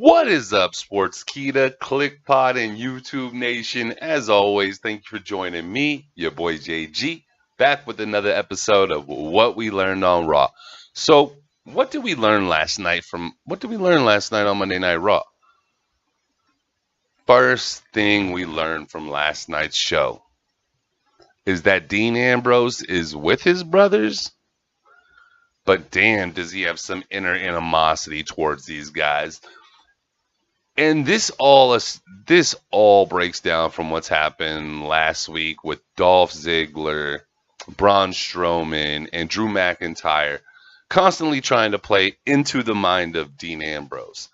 What is up, Sports Kita, KliqpodGaming and YouTube Nation? As always, thank you for joining me, your boy JG, back with another episode of What We Learned on Raw. So, what did we learn last night on Monday Night Raw? First thing we learned from last night's show is that Dean Ambrose is with his brothers, but damn, does he have some inner animosity towards these guys. And this all breaks down from what's happened last week with Dolph Ziggler, Braun Strowman, and Drew McIntyre constantly trying to play into the mind of Dean Ambrose.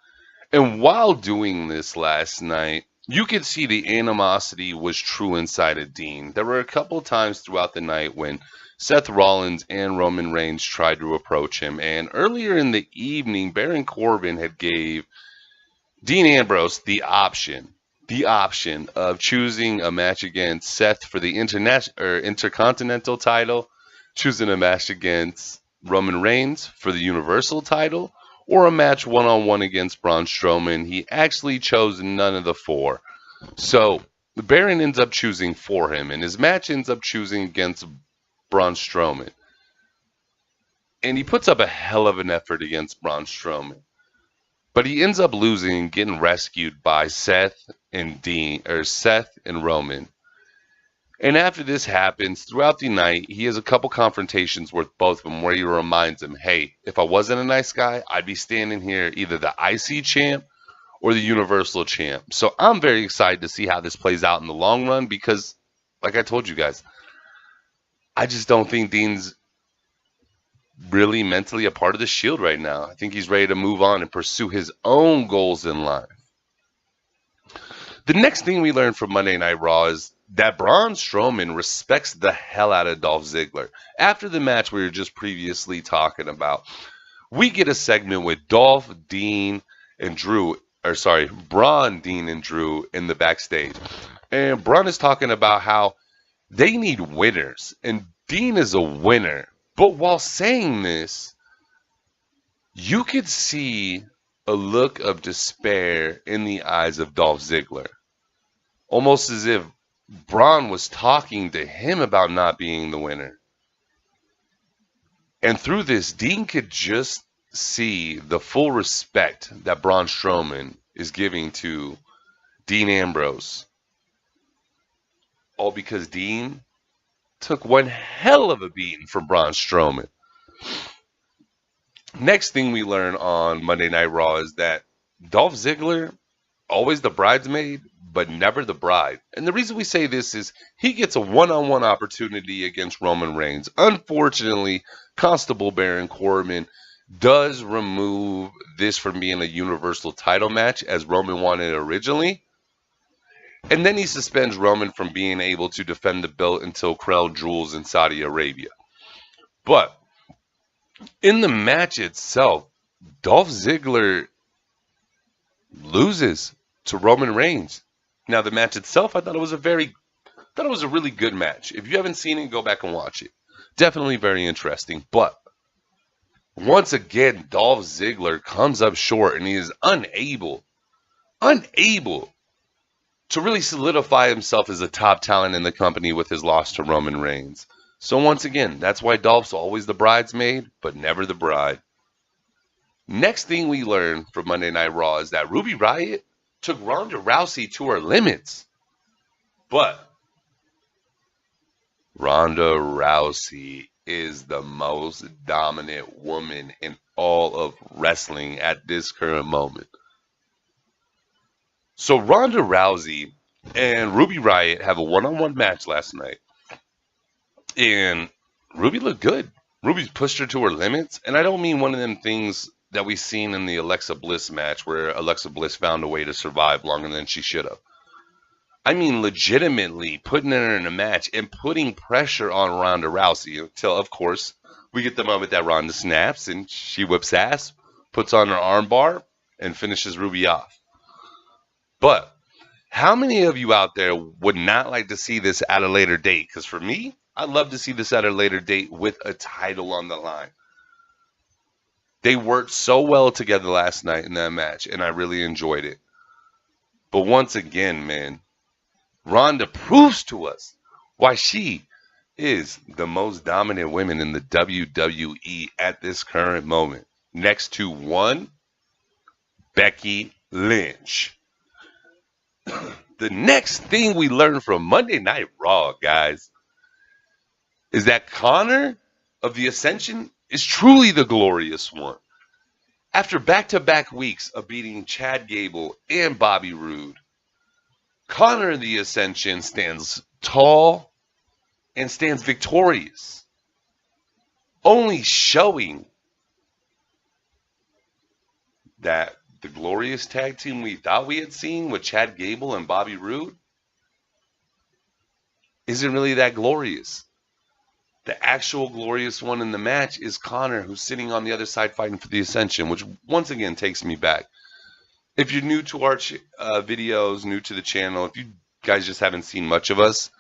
And while doing this last night, you could see the animosity was true inside of Dean. There were a couple times throughout the night when Seth Rollins and Roman Reigns tried to approach him. And earlier in the evening, Baron Corbin had gave Dean Ambrose the option of choosing a match against Seth for the Intercontinental title, choosing a match against Roman Reigns for the Universal title, or a match one-on-one against Braun Strowman. He actually chose none of the four. So the Baron ends up choosing for him, and his match ends up choosing against Braun Strowman. And he puts up a hell of an effort against Braun Strowman. But he ends up losing and getting rescued by Seth and Roman. And after this happens, throughout the night, he has a couple confrontations with both of them where he reminds him, hey, if I wasn't a nice guy, I'd be standing here either the IC champ or the Universal champ. So I'm very excited to see how this plays out in the long run because, like I told you guys, I just don't think Dean's really mentally a part of the Shield right now. I think he's ready to move on and pursue his own goals in life. The next thing we learned from Monday Night Raw is that Braun Strowman respects the hell out of Dolph Ziggler. After the match we were just previously talking about, we get a segment with Braun, Dean, and Drew in the backstage. And Braun is talking about how they need winners, and Dean is a winner. But while saying this, you could see a look of despair in the eyes of Dolph Ziggler. Almost as if Braun was talking to him about not being the winner. And through this, Dean could just see the full respect that Braun Strowman is giving to Dean Ambrose. All because Dean took one hell of a beating from Braun Strowman. Next thing we learn on Monday Night Raw is that Dolph Ziggler, always the bridesmaid, but never the bride. And the reason we say this is he gets a one-on-one opportunity against Roman Reigns. Unfortunately, Constable Baron Corbin does remove this from being a Universal title match as Roman wanted originally. And then he suspends Roman from being able to defend the belt until Crown Jewels in Saudi Arabia. But in the match itself, Dolph Ziggler loses to Roman Reigns. Now the match itself, I thought it was a really good match. If you haven't seen it, go back and watch it. Definitely very interesting. But once again, Dolph Ziggler comes up short and he is unable to really solidify himself as a top talent in the company with his loss to Roman Reigns. So once again, that's why Dolph's always the bridesmaid, but never the bride. Next thing we learn from Monday Night Raw is that Ruby Riott took Ronda Rousey to her limits. But Ronda Rousey is the most dominant woman in all of wrestling at this current moment. So Ronda Rousey and Ruby Riott have a one-on-one match last night. And Ruby looked good. Ruby's pushed her to her limits. And I don't mean one of them things that we've seen in the Alexa Bliss match where Alexa Bliss found a way to survive longer than she should have. I mean legitimately putting her in a match and putting pressure on Ronda Rousey until, of course, we get the moment that Ronda snaps and she whips ass, puts on her armbar, and finishes Ruby off. But how many of you out there would not like to see this at a later date? Because for me, I'd love to see this at a later date with a title on the line. They worked so well together last night in that match, and I really enjoyed it. But once again, man, Ronda proves to us why she is the most dominant woman in the WWE at this current moment, next to one, Becky Lynch. The next thing we learned from Monday Night Raw, guys, is that Connor of the Ascension is truly the glorious one. After back-to-back weeks of beating Chad Gable and Bobby Roode, Connor of the Ascension stands tall and stands victorious, only showing that the glorious tag team we thought we had seen with Chad Gable and Bobby Roode isn't really that glorious. The actual glorious one in the match is Connor, who's sitting on the other side fighting for the Ascension, which once again takes me back. If you're new to our videos, new to the channel, if you guys just haven't seen much of us,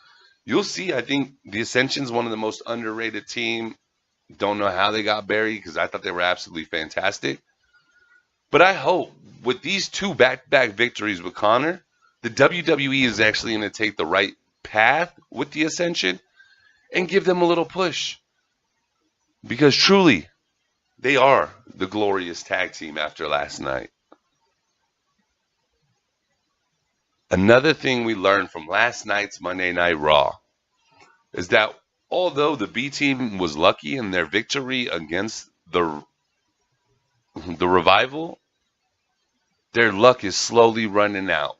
you'll see I think the Ascension's one of the most underrated team. Don't know how they got buried because I thought they were absolutely fantastic. But I hope with these two back-to-back victories with Connor, the WWE is actually going to take the right path with the Ascension and give them a little push. Because truly, they are the glorious tag team after last night. Another thing we learned from last night's Monday Night Raw is that although the B team was lucky in their victory against the Revival, their luck is slowly running out.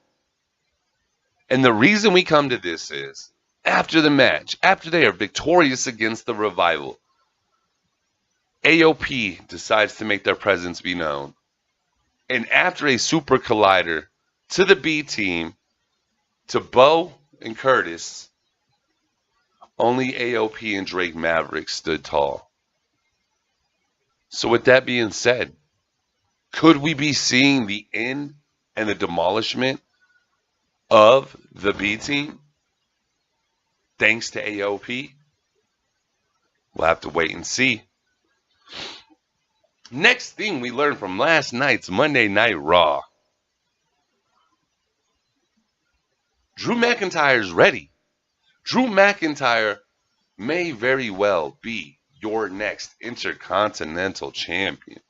And the reason we come to this is, after the match, after they are victorious against the Revival, AOP decides to make their presence be known. And after a super collider to the B team, to Bo and Curtis, only AOP and Drake Maverick stood tall. So with that being said, could we be seeing the end and the demolishment of the B team thanks to AOP? We'll have to wait and see. Next thing we learned from last night's Monday Night Raw. Drew McIntyre's ready. Drew McIntyre may very well be your next Intercontinental Champion.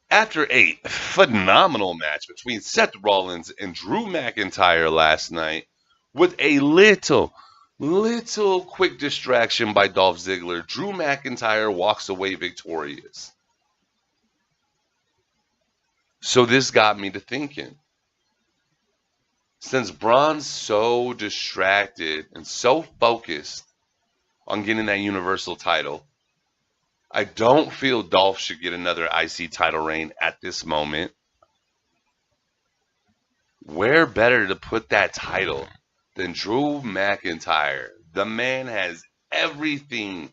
After a phenomenal match between Seth Rollins and Drew McIntyre last night, with a little quick distraction by Dolph Ziggler, Drew McIntyre walks away victorious. So this got me to thinking, since Braun's so distracted and so focused on getting that Universal title, I don't feel Dolph should get another IC title reign at this moment. Where better to put that title than Drew McIntyre? The man has everything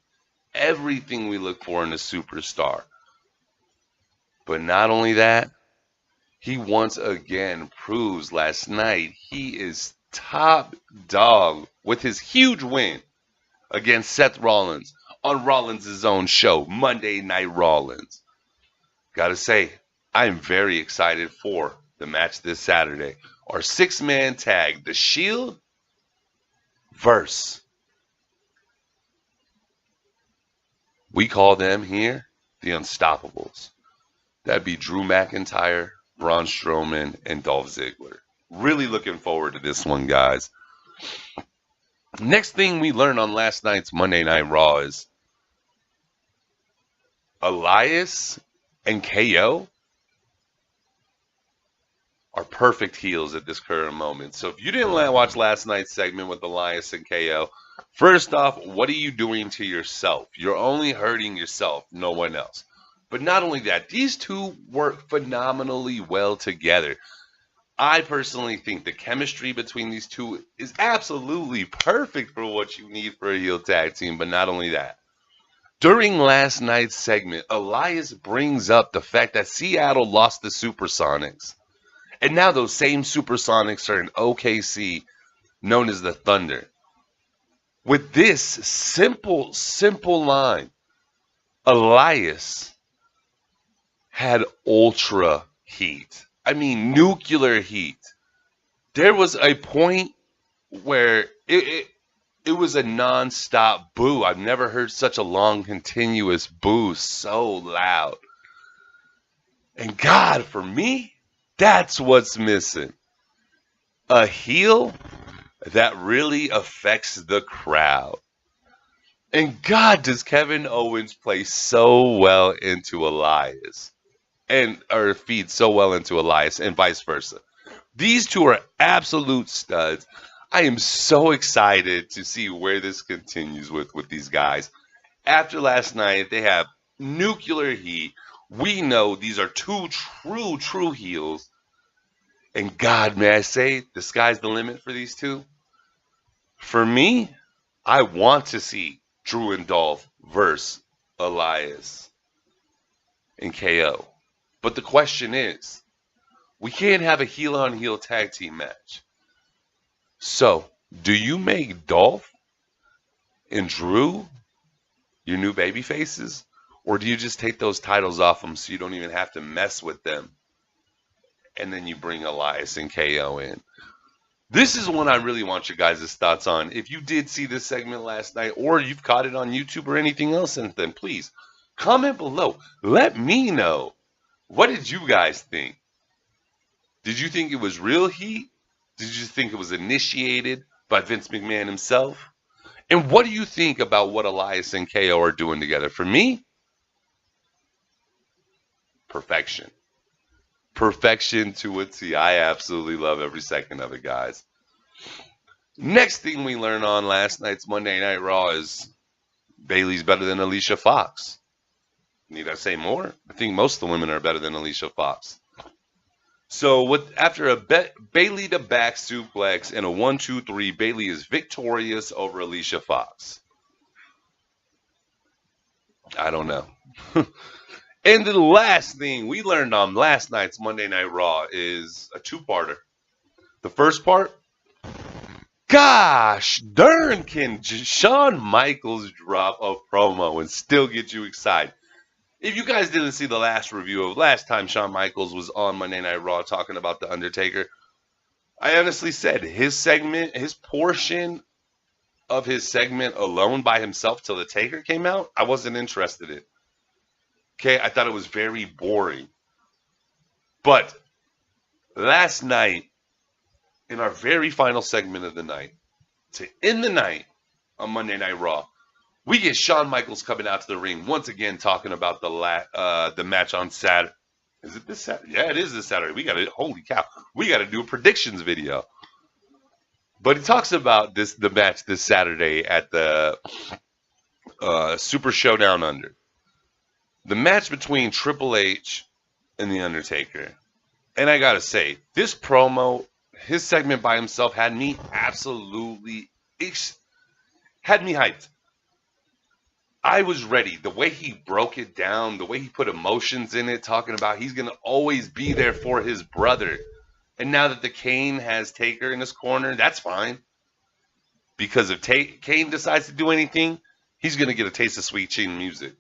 we look for in a superstar. But not only that, he once again proves last night he is top dog with his huge win against Seth Rollins on Rollins' own show, Monday Night Rollins. Gotta say, I am very excited for the match this Saturday. Our six-man tag, The Shield versus, we call them here the Unstoppables. That'd be Drew McIntyre, Braun Strowman, and Dolph Ziggler. Really looking forward to this one, guys. Next thing we learned on last night's Monday Night Raw is Elias and KO are perfect heels at this current moment. So if you didn't watch last night's segment with Elias and KO, first off, what are you doing to yourself? You're only hurting yourself, no one else. But not only that, these two work phenomenally well together. I personally think the chemistry between these two is absolutely perfect for what you need for a heel tag team. But not only that, during last night's segment, Elias brings up the fact that Seattle lost the Supersonics. And now those same Supersonics are in OKC, known as the Thunder. With this simple line, Elias had ultra heat. I mean, nuclear heat. There was a point where it was a non-stop boo. I've never heard such a long, continuous boo so loud. And God, for me, that's what's missing. A heel that really affects the crowd. And God, does Kevin Owens play so well into Elias. Or feed so well into Elias and vice versa. These two are absolute studs. I am so excited to see where this continues with these guys. After last night, they have nuclear heat. We know these are two true heels. And God, may I say, the sky's the limit for these two? For me, I want to see Drew and Dolph versus Elias and KO. But the question is, we can't have a heel-on-heel tag team match. So, do you make Dolph and Drew your new baby faces? Or do you just take those titles off them so you don't even have to mess with them? And then you bring Elias and KO in. This is one I really want your guys' thoughts on. If you did see this segment last night, or you've caught it on YouTube or anything else since then, please comment below. Let me know. What did you guys think? Did you think it was real heat? Did you think it was initiated by Vince McMahon himself? And what do you think about what Elias and KO are doing together? For me, perfection. Perfection to a T. I absolutely love every second of it, guys. Next thing we learned on last night's Monday Night Raw is Bayley's better than Alicia Fox. Need I say more? I think most of the women are better than Alicia Fox. So after a Bayley to back suplex and a 1-2-3, Bayley is victorious over Alicia Fox. I don't know. And the last thing we learned on last night's Monday Night Raw is a two-parter. The first part, gosh darn, can Shawn Michaels drop a promo and still get you excited? If you guys didn't see the last review of last time Shawn Michaels was on Monday Night Raw talking about The Undertaker, I honestly said his segment, his portion of his segment alone by himself till the Taker came out, I wasn't interested in. Okay, I thought it was very boring. But last night, in our very final segment of the night, to end the night on Monday Night Raw, we get Shawn Michaels coming out to the ring once again talking about the match on Saturday. Is it this Saturday? Yeah, it is this Saturday. Holy cow, we got to do a predictions video. But he talks about the match this Saturday at the Super Showdown Under. The match between Triple H and The Undertaker. And I gotta say, this promo, his segment by himself had me absolutely, had me hyped. I was ready. The way he broke it down, the way he put emotions in it, talking about he's going to always be there for his brother. And now that the Kane has Taker in his corner, that's fine. Because if Kane decides to do anything, he's going to get a taste of sweet chin music.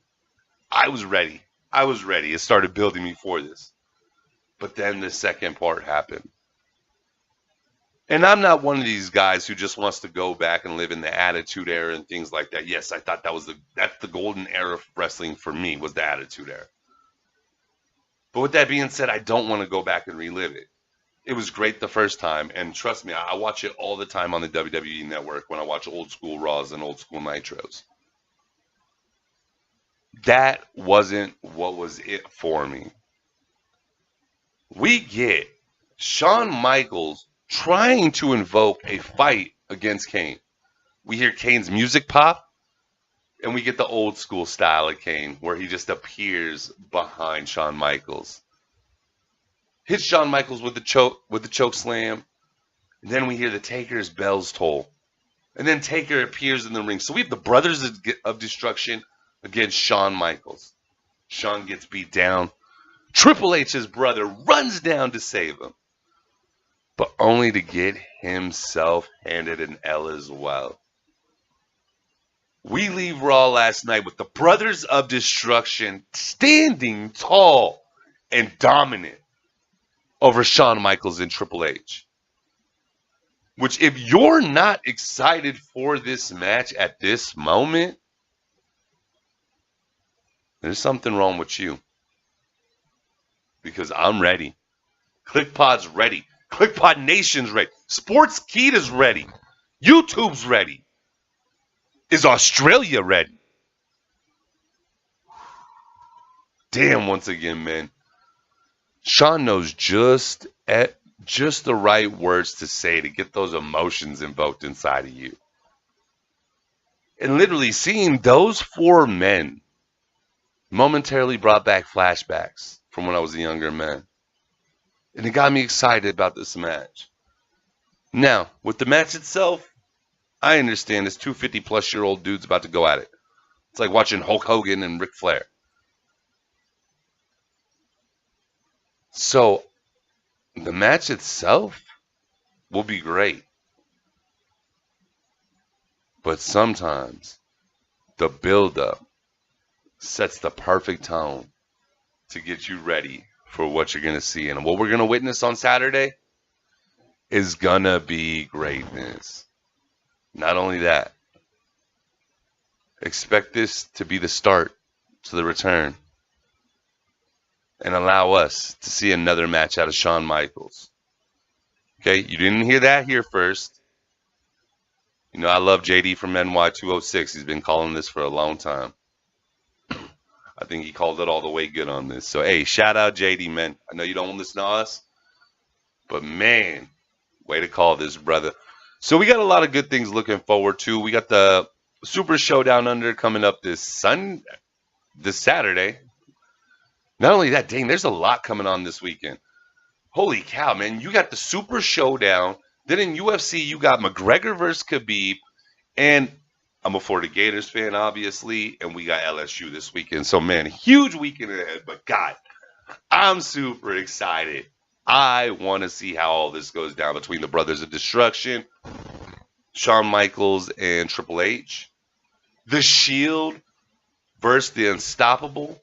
I was ready. It started building me for this. But then the second part happened. And I'm not one of these guys who just wants to go back and live in the Attitude Era and things like that. Yes, I thought that's the golden era of wrestling for me, was the Attitude Era. But with that being said, I don't want to go back and relive it. It was great the first time, and trust me, I watch it all the time on the WWE Network when I watch old school Raws and old school Nitros. That wasn't what was it for me. We get Shawn Michaels trying to invoke a fight against Kane. We hear Kane's music pop, and we get the old school style of Kane, where he just appears behind Shawn Michaels. Hits Shawn Michaels with the choke slam, and then we hear the Taker's bells toll. And then Taker appears in the ring. So we have the Brothers of Destruction against Shawn Michaels. Shawn gets beat down. Triple H's brother runs down to save him, but only to get himself handed an L as well. We leave Raw last night with the Brothers of Destruction standing tall and dominant over Shawn Michaels and Triple H. Which, if you're not excited for this match at this moment, there's something wrong with you. Because I'm ready. Kliqpod's ready. Kliqpod Nation's ready. Sportskeeda's ready. YouTube's ready. Is Australia ready? Damn, once again, man. Shawn knows just the right words to say to get those emotions invoked inside of you. And literally seeing those four men momentarily brought back flashbacks from when I was a younger man. And it got me excited about this match. Now, with the match itself, I understand it's two 50-plus-year-old dudes about to go at it. It's like watching Hulk Hogan and Ric Flair. So, the match itself will be great. But sometimes, the build-up sets the perfect tone to get you ready for what you're going to see. And what we're going to witness on Saturday is going to be greatness. Not only that, expect this to be the start to the return. And allow us to see another match out of Shawn Michaels. Okay, you didn't hear that here first. You know, I love JD from NY206. He's been calling this for a long time. I think he called it all the way good on this. So, hey, shout out JD, man. I know you don't listen to us, but, man, way to call this, brother. So we got a lot of good things looking forward to. We got the Super Showdown Under coming up this Saturday. Not only that, dang, there's a lot coming on this weekend. Holy cow, man. You got the Super Showdown. Then in UFC, you got McGregor versus Khabib. And I'm a Florida Gators fan, obviously. And we got LSU this weekend. So, man, huge weekend ahead. But, God, I'm super excited. I want to see how all this goes down between the Brothers of Destruction, Shawn Michaels and Triple H. The Shield versus the Unstoppable.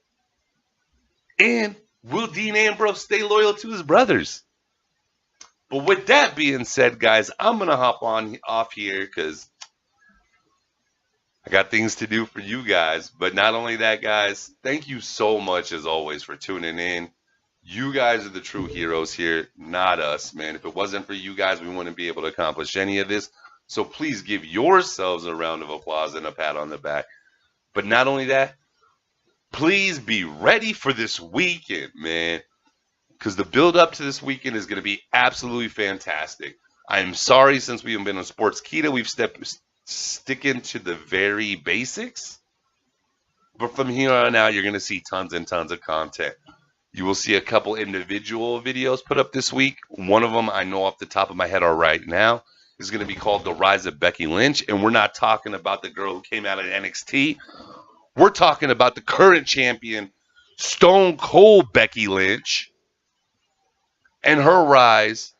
And will Dean Ambrose stay loyal to his brothers? But with that being said, guys, I'm going to hop off here because I got things to do for you guys. But not only that, guys, thank you so much, as always, for tuning in. You guys are the true heroes here, not us, man. If it wasn't for you guys, we wouldn't be able to accomplish any of this. So please give yourselves a round of applause and a pat on the back. But not only that, please be ready for this weekend, man, because the build-up to this weekend is going to be absolutely fantastic. I'm sorry, since we've been on Sportskeeda, we've sticking to the very basics. But from here on out, you're going to see tons and tons of content. You will see a couple individual videos put up this week. One of them, I know off the top of my head right now, is going to be called The Rise of Becky Lynch. And we're not talking about the girl who came out of NXT. We're talking about the current champion, Stone Cold Becky Lynch, and her rise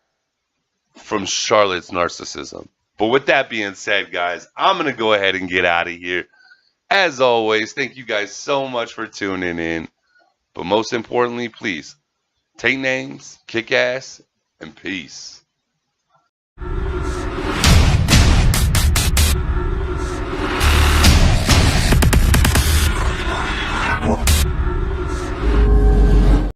from Charlotte's narcissism. But with that being said, guys, I'm going to go ahead and get out of here. As always, thank you guys so much for tuning in. But most importantly, please, take names, kick ass, and peace.